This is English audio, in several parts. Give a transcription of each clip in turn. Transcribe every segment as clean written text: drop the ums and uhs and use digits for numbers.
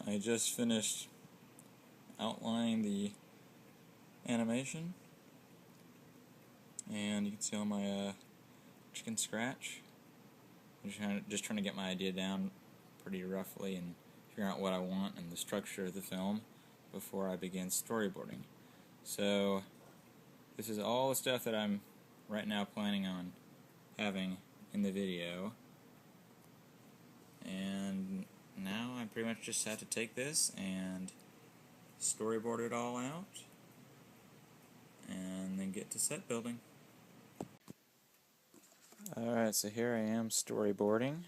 I just finished outlining the animation, and you can see all my chicken scratch. I'm just trying to get my idea down pretty roughly and figure out what I want and the structure of the film before I begin storyboarding. So this is all the stuff that I'm right now planning on having in the video, and now I pretty much just have to take this and storyboard it all out and then get to set building. Alright, so here I am storyboarding.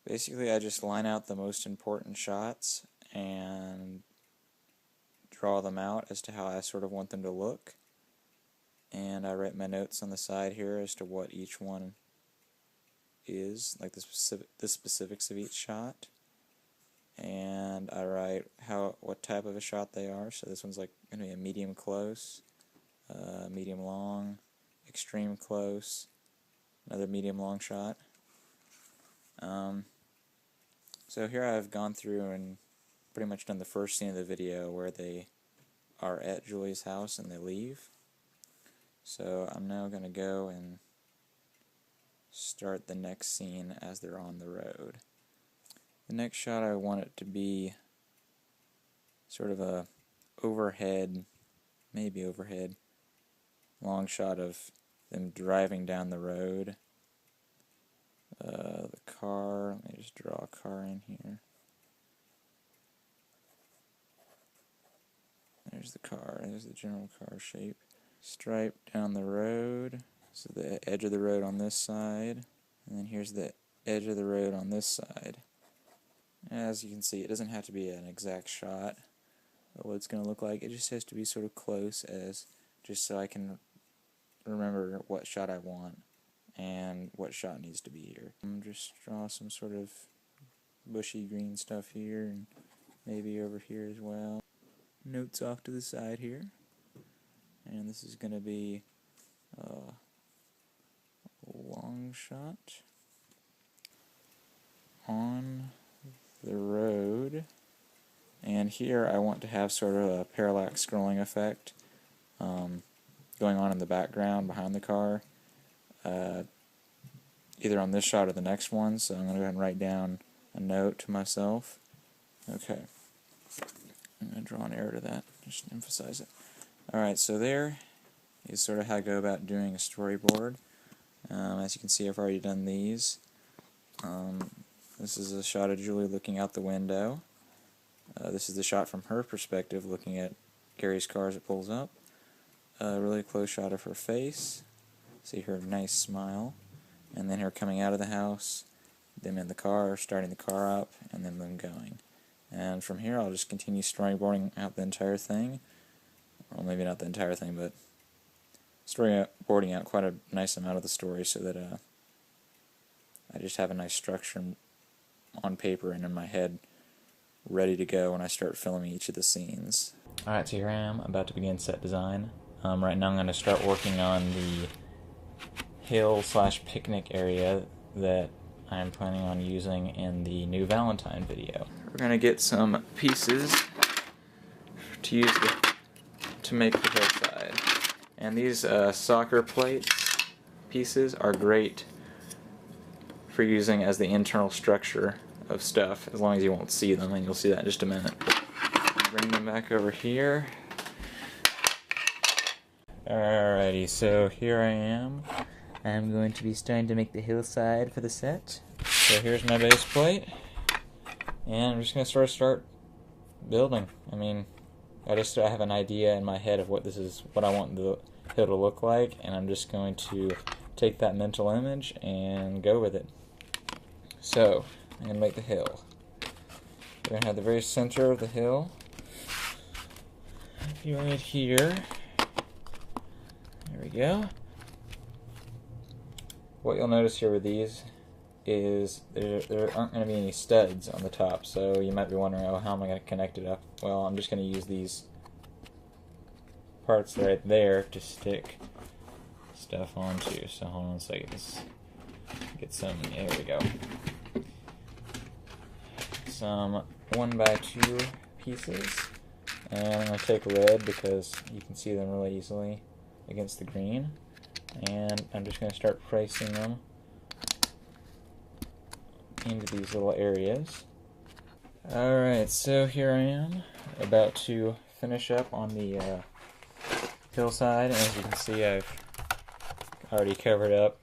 Basically I just line out the most important shots and draw them out as to how I sort of want them to look, and I write my notes on the side here as to what each one is, like the specifics of each shot, and I write what type of a shot they are. So this one's like going to be a medium close, medium long, extreme close, another medium long shot. So here I've gone through and pretty much done the first scene of the video where they are at Julie's house and they leave. So I'm now going to go and start the next scene as they're on the road. The next shot I want it to be sort of a overhead, maybe overhead, long shot of them driving down the road. The car, let me just draw a car in here. There's the car, there's the general car shape. Stripe down the road, so the edge of the road on this side, and then here's the edge of the road on this side. As you can see, it doesn't have to be an exact shot of what it's going to look like. It just has to be sort of close, as just so I can remember what shot I want and what shot needs to be here. Just draw some sort of bushy green stuff here and maybe over here as well. Notes off to the side here, and this is going to be a long shot on the road, and here I want to have sort of a parallax scrolling effect going on in the background behind the car, either on this shot or the next one. So I'm going to go ahead and write down a note to myself. Okay, I'm going to draw an arrow to that, just to emphasize it. Alright, so there is sort of how I go about doing a storyboard. As you can see, I've already done these. This is a shot of Julie looking out the window. This is the shot from her perspective looking at Gary's car as it pulls up. A really close shot of her face. See her nice smile. And then her coming out of the house, them in the car, starting the car up, and then them going. And from here I'll just continue storyboarding out the entire thing. Well, maybe not the entire thing, but storyboarding out quite a nice amount of the story so that I just have a nice structure on paper and in my head ready to go when I start filming each of the scenes. Alright, so here I am about to begin set design. Right now I'm going to start working on the hill/picnic area that I'm planning on using in the new Valentine video. We're going to get some pieces to use to make the hillside. And these soccer plates pieces are great for using as the internal structure of stuff, as long as you won't see them, and you'll see that in just a minute. Bring them back over here. Alrighty, so here I am. I'm going to be starting to make the hillside for the set. So here's my base plate, and I'm just going to start building. I mean, I have an idea in my head of what I want the hill to look like, and I'm just going to take that mental image and go with it. So I'm going to make the hill. We're going to have the very center of the hill. Right here. There we go. What you'll notice here with these is there aren't going to be any studs on the top, so you might be wondering, oh, how am I going to connect it up? Well, I'm just going to use these parts right there to stick stuff onto. So hold on a second, let's get some, there we go. some 1x2 pieces, and I'm going to take red because you can see them really easily against the green, and I'm just going to start placing them into these little areas. Alright, so here I am, about to finish up on the hillside, and as you can see I've already covered up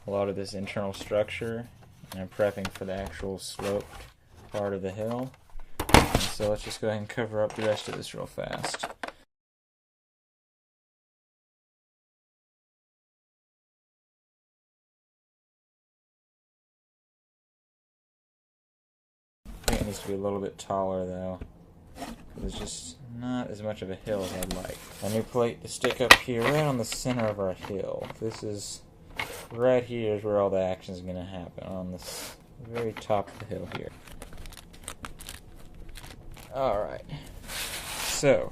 a lot of this internal structure, and I'm prepping for the actual sloped part of the hill. And so let's just go ahead and cover up the rest of this real fast. I think it needs to be a little bit taller though. It's just not as much of a hill as I'd like. A new plate to stick up here, right on the center of our hill. This is, right here is where all the action is going to happen, on this very top of the hill here. Alright, so,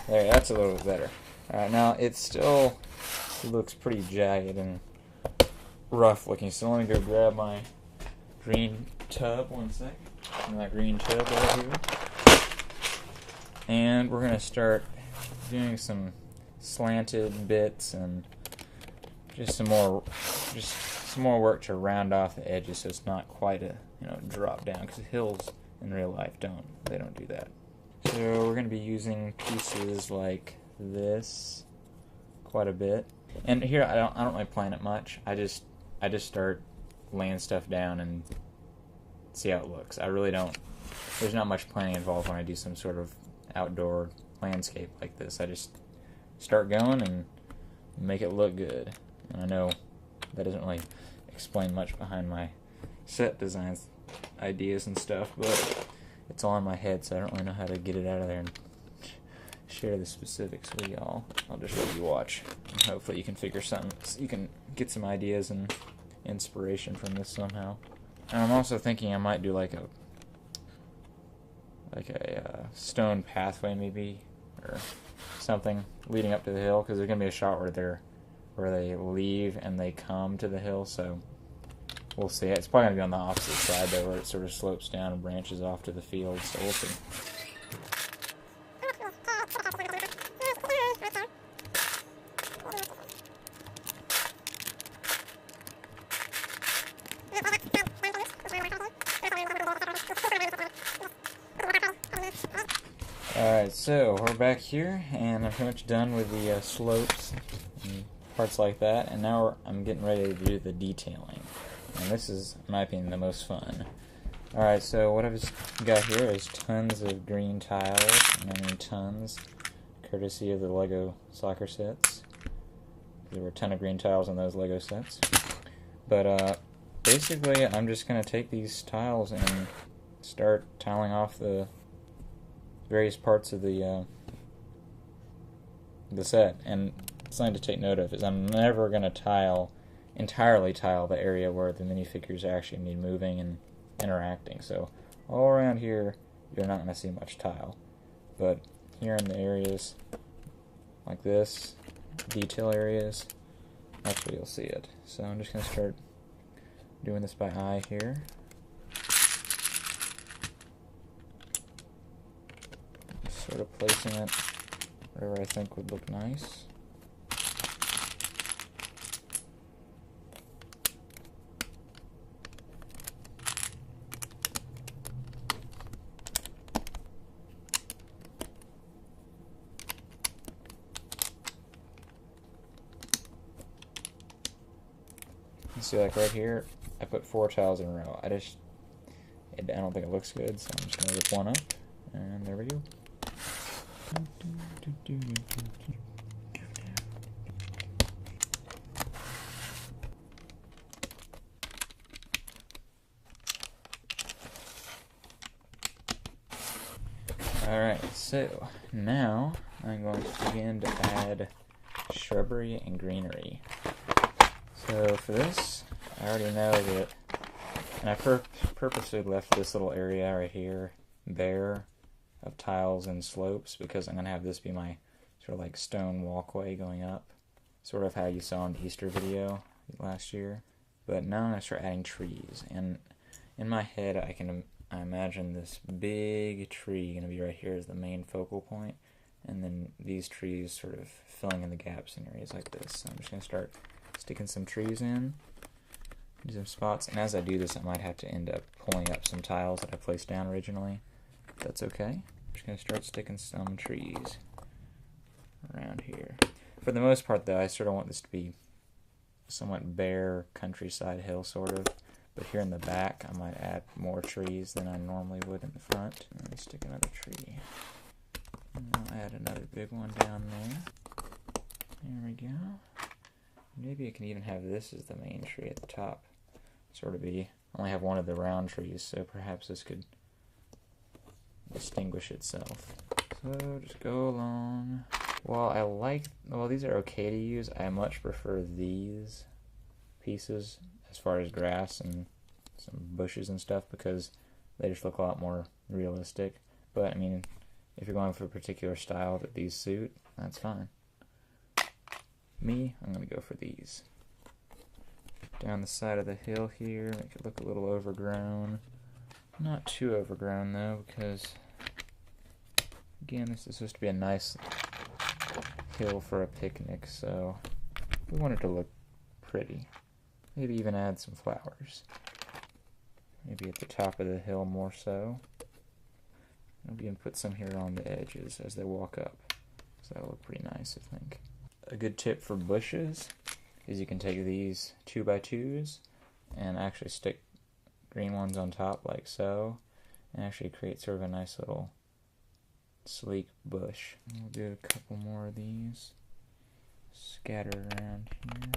there, that's a little bit better. Alright, now it still looks pretty jagged and rough looking, so let me go grab my green tub, one sec. My green tub right here. And we're going to start doing some slanted bits and just some more work to round off the edges so it's not quite a drop down, because hills in real life they don't do that. So we're going to be using pieces like this quite a bit. And here I don't really plan it much. I just start laying stuff down and see how it looks. I really don't. There's not much planning involved when I do some sort of outdoor landscape like this. I just start going and make it look good. And I know that doesn't really explain much behind my set designs ideas and stuff, but it's all in my head, so I don't really know how to get it out of there and share the specifics with y'all. I'll just let you watch, and hopefully you can figure something, you can get some ideas and inspiration from this somehow. And I'm also thinking I might do like a stone pathway maybe, or something leading up to the hill, because there's gonna be a shot where they leave and they come to the hill, so we'll see. It's probably gonna be on the opposite side though, where it sort of slopes down and branches off to the field, so we'll see. Alright, so we're back here, and I'm pretty much done with the slopes and parts like that, and now I'm getting ready to do the detailing. And this is, in my opinion, the most fun. Alright, so what I've got here is tons of green tiles, and I mean tons, courtesy of the Lego soccer sets. There were a ton of green tiles in those Lego sets. But basically, I'm just going to take these tiles and start tiling off the various parts of the set. And something to take note of is I'm never going to entirely tile the area where the minifigures actually need moving and interacting. So all around here, you're not going to see much tile. But here in the areas like this, detail areas, that's where you'll see it. So I'm just going to start doing this by eye here. Sort of placing it wherever I think would look nice. You see, like right here, I put 4 tiles in a row. I don't think it looks good, so I'm just going to rip one up, and there we go. Alright, so now I'm going to begin to add shrubbery and greenery. So for this, I already know that, and I purposely left this little area right here bare of tiles and slopes, because I'm going to have this be my sort of like stone walkway going up, sort of how you saw in the Easter video last year. But now I'm going to start adding trees, and in my head I can I imagine this big tree going to be right here as the main focal point, and then these trees sort of filling in the gaps in areas like this. So I'm just going to start sticking some trees in some spots, and as I do this I might have to end up pulling up some tiles that I placed down originally. That's okay. I'm just going to start sticking some trees around here. For the most part though, I sort of want this to be somewhat bare countryside hill sort of, but here in the back I might add more trees than I normally would in the front. Let me stick another tree. And I'll add another big one down there. There we go. Maybe I can even have this as the main tree at the top. Sort of be. I only have one of the round trees, so perhaps this could distinguish itself. So just go along. While these are okay to use, I much prefer these pieces as far as grass and some bushes and stuff, because they just look a lot more realistic. But I mean, if you're going for a particular style that these suit, that's fine. Me, I'm going to go for these. Down the side of the hill here, make it look a little overgrown. Not too overgrown though, because again, this is supposed to be a nice hill for a picnic, so we want it to look pretty. Maybe even add some flowers. Maybe at the top of the hill more so. Maybe even put some here on the edges as they walk up. So that'll look pretty nice, I think. A good tip for bushes is you can take these 2x2s and actually stick green ones on top like so, and actually create sort of a nice little sleek bush. We'll do a couple more of these scattered around here.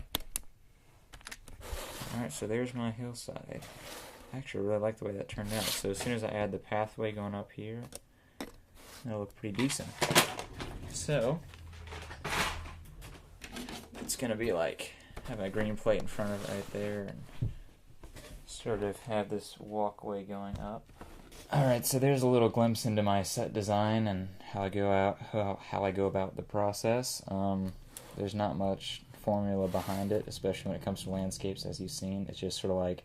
Alright, so there's my hillside. I actually really like the way that turned out. So as soon as I add the pathway going up here, that'll look pretty decent. So it's going to be like have a green plate in front of it right there and sort of have this walkway going up. Alright, so there's a little glimpse into my set design and how I go about the process. There's not much formula behind it, especially when it comes to landscapes, as you've seen. It's just sort of like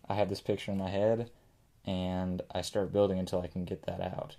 I have this picture in my head and I start building until I can get that out.